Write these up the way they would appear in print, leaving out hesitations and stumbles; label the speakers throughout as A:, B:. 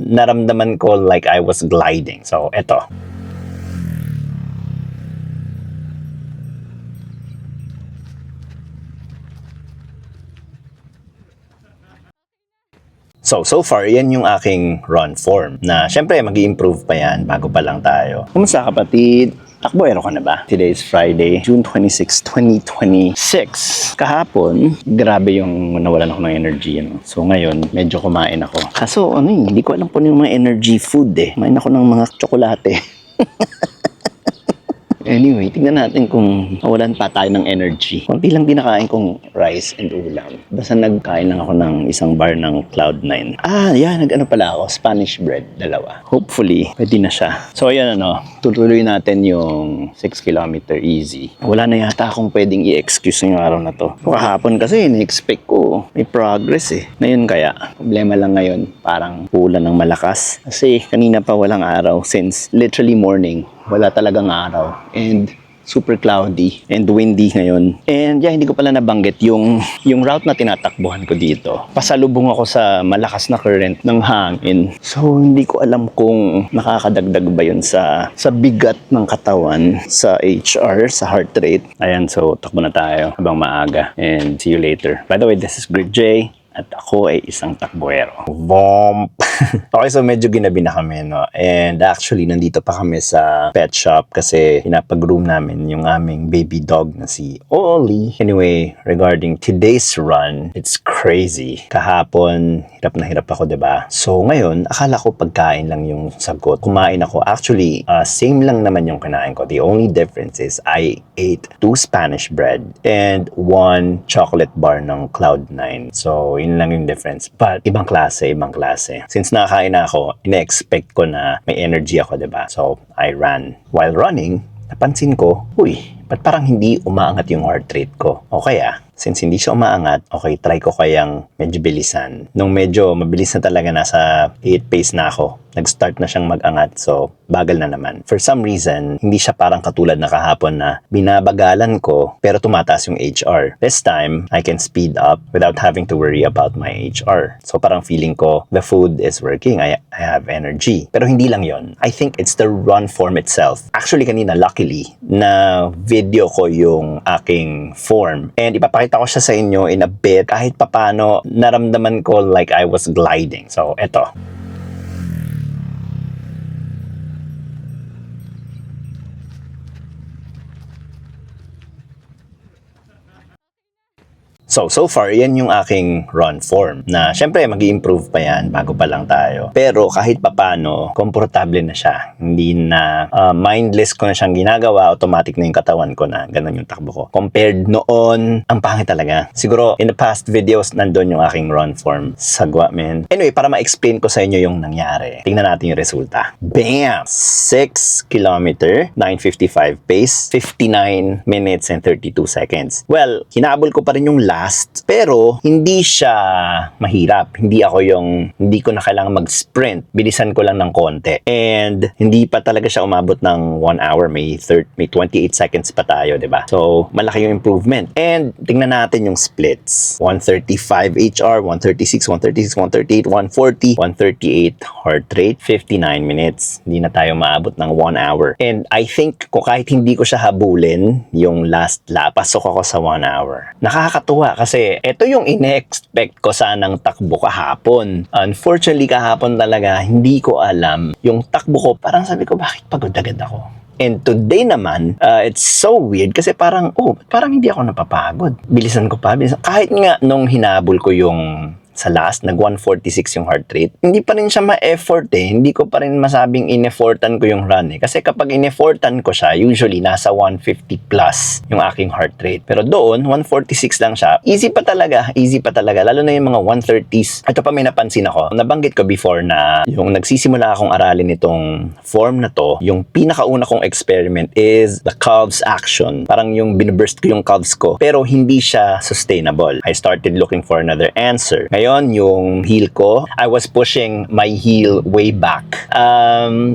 A: naramdaman ko like I was gliding. So, eto. So far, yan yung aking run form na syempre mag-i-improve pa yan bago pa lang tayo. Kumusta kapatid? Takboero ka na ba? Today is Friday, June 26, 2026. Kahapon, grabe yung nawalan ako ng energy. So ngayon, medyo kumain ako. Kaso hindi ko alam kung yung mga energy food Kumain ako ng mga tsokolate. Anyway, tingnan natin kung mawalan pa tayo ng energy. Kunti lang dinakain kong rice and ulam. Basta nagkain lang ako ng isang bar ng Cloud9. Nag-ano pala ako, Spanish bread, 2. Hopefully, pwede na siya. So ayan tutuloy natin yung 6 kilometer easy. Wala na yata akong pwedeng i-excuse ngayong araw na to. Kahapon kasi, na-expect ko may progress Ngayon kaya, problema lang ngayon, parang ulan ng malakas. Kasi kanina pa walang araw since literally morning. Wala talagang araw and super cloudy and windy ngayon. And hindi ko pala nabanggit yung route na tinatakbuhan ko dito. Pasalubong ako sa malakas na current ng hangin. So hindi ko alam kung nakakadagdag ba yun sa bigat ng katawan, sa HR, sa heart rate. Ayan, so takbo na tayo habang maaga and see you later. By the way, this is Greg J. At ako ay isang takboero. Bomb! Okay, so medyo ginabi na kami, And actually, nandito pa kami sa pet shop kasi pinapag-groom namin yung aming baby dog na si Oli. Anyway, regarding today's run, it's crazy. Kahapon, hirap na hirap ako, diba? So ngayon, akala ko pagkain lang yung sagot. Kumain ako. Actually, same lang naman yung kinain ko. The only difference is I ate 2 Spanish bread and 1 chocolate bar ng Cloud9. So, yun lang yung difference. But, ibang klase. Since nakakain na ako, ina-expect ko na may energy ako, diba? So, I ran. While running, napansin ko, ba't parang hindi umaangat yung heart rate ko? Okay since hindi siya umaangat, okay, try ko kayang medyo bilisan. Nung medyo mabilis na talaga, nasa 8 pace na ako, nag-start na siyang mag-angat, so bagal na naman. For some reason, hindi siya parang katulad na kahapon na binabagalan ko, pero tumataas yung HR. This time, I can speed up without having to worry about my HR. So parang feeling ko, the food is working, I have energy. Pero hindi lang yon. I think it's the run form itself. Actually, kanina, luckily, na video ko yung aking form. And ipapakita ko siya sa inyo in a bit. Kahit papano, naramdaman ko like I was gliding. So, eto. So far, yan yung aking run form na syempre mag-i-improve pa yan bago pa lang tayo. Pero kahit papano, komportable na siya. Hindi na mindless ko na siyang ginagawa, automatic na yung katawan ko na ganun yung takbo ko. Compared noon, ang pangit talaga. Siguro, in the past videos, nandun yung aking run form. Sagwa, man. Anyway, para ma-explain ko sa inyo yung nangyari, tingnan natin yung resulta. Bam! 6 kilometer, 9:55 pace, 59 minutes and 32 seconds. Well, hinabol ko pa rin yung pero hindi siya mahirap. Hindi ko na kailangan mag-sprint. Bilisan ko lang ng konti. And hindi pa talaga siya umabot ng 1 hour. May 28 seconds pa tayo, diba? So, malaki yung improvement. And tingnan natin yung splits. 135 HR, 136, 138, 140, 138 heart rate, 59 minutes. Hindi na tayo maabot ng 1 hour. And I think kahit hindi ko siya habulin, yung last lap, pasok ako sa 1 hour. Nakakatuwa kasi ito yung ine-expect ko sanang takbo kahapon. Unfortunately, kahapon talaga hindi ko alam. Yung takbo ko, parang sabi ko, bakit pagod agad ako? And today naman, it's so weird kasi parang hindi ako napapagod. Bilisan ko pa. Kahit nga nung hinabol ko yung sa last, nag-146 yung heart rate. Hindi pa rin siya ma-effort Hindi ko pa rin masabing in-effortan ko yung run Kasi kapag in-effortan ko siya, usually nasa 150 plus yung aking heart rate. Pero doon, 146 lang siya. Easy pa talaga. Lalo na yung mga 130s. Ito pa may napansin ako. Nabanggit ko before na yung nagsisimula akong aralin itong form na to, yung pinakauna kong experiment is the calves action. Parang yung binuburst ko yung calves ko. Pero hindi siya sustainable. I started looking for another answer. Ngayon, yung heel ko, I was pushing my heel way back.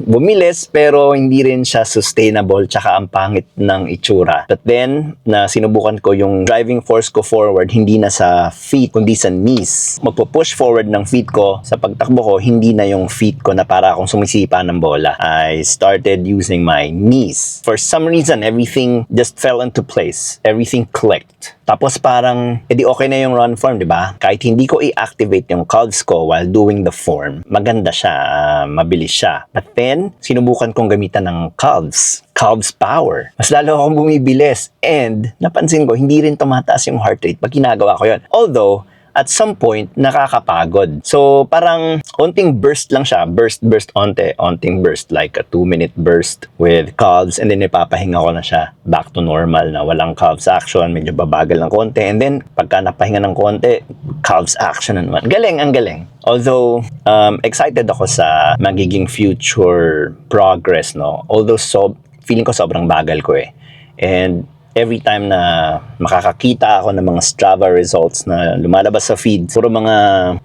A: Bumilis pero hindi rin siya sustainable tsaka ang pangit ng itsura. But then, na sinubukan ko yung driving force ko forward, hindi na sa feet, kundi sa knees. Magpo-push forward ng feet ko, sa pagtakbo ko, hindi na yung feet ko na para akong sumisipa ng bola. I started using my knees. For some reason, everything just fell into place. Everything clicked. Tapos parang, edi okay na yung run form, di ba? Kahit hindi ko i-activate yung calves ko while doing the form, maganda siya, mabilis siya. But then, sinubukan kong gamitan ng calves power. Mas lalo akong bumibilis. And, napansin ko, hindi rin tumataas yung heart rate pag ginagawa ko yun. Although, at some point, nakakapagod. So, parang onting burst lang siya. Burst, onting burst. Like a 2-minute burst with calves. And then, ipapahinga ko na siya back to normal na walang calves action. Medyo babagal ng konti. And then, pagka napahinga ng konti, calves action na naman. Galing, ang galing. Although, excited ako sa magiging future progress, no? Although, feeling ko sobrang bagal ko eh. And, every time na makakakita ako ng mga Strava results na lumalabas sa feed, puro mga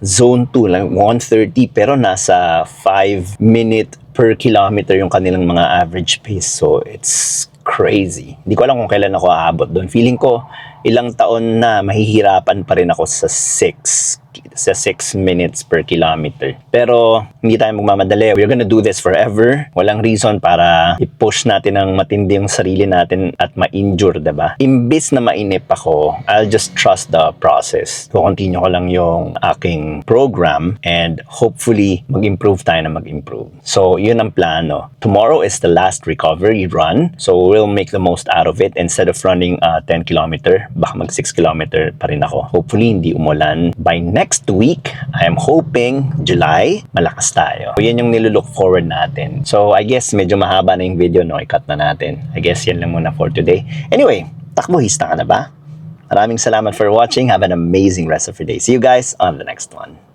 A: zone 2, like 130, pero nasa 5 minute per kilometer yung kanilang mga average pace. So, it's crazy. Hindi ko alam kung kailan ako aabot doon. Feeling ko, ilang taon na mahihirapan pa rin ako sa 6 minutes per kilometer. Pero hindi tayo magmamadali. We're gonna do this forever. Walang reason para i-push natin ng matindi yung sarili natin at ma-injure, diba? Imbis na mainip ako, I'll just trust the process. So, continue ko lang yung aking program and hopefully mag-improve tayo na mag-improve. So, yun ang plano. Tomorrow is the last recovery run. So, we'll make the most out of it. Instead of running 10 kilometer, baka mag 6 kilometer pa rin ako. Hopefully, hindi umulan. By next week, I am hoping July, malakas tayo. So, yan yung nilulook forward natin. So, I guess medyo mahaba na yung video, no? I-cut na natin. I guess yan lang muna for today. Anyway, takbohista ka na ba? Maraming salamat for watching. Have an amazing rest of your day. See you guys on the next one.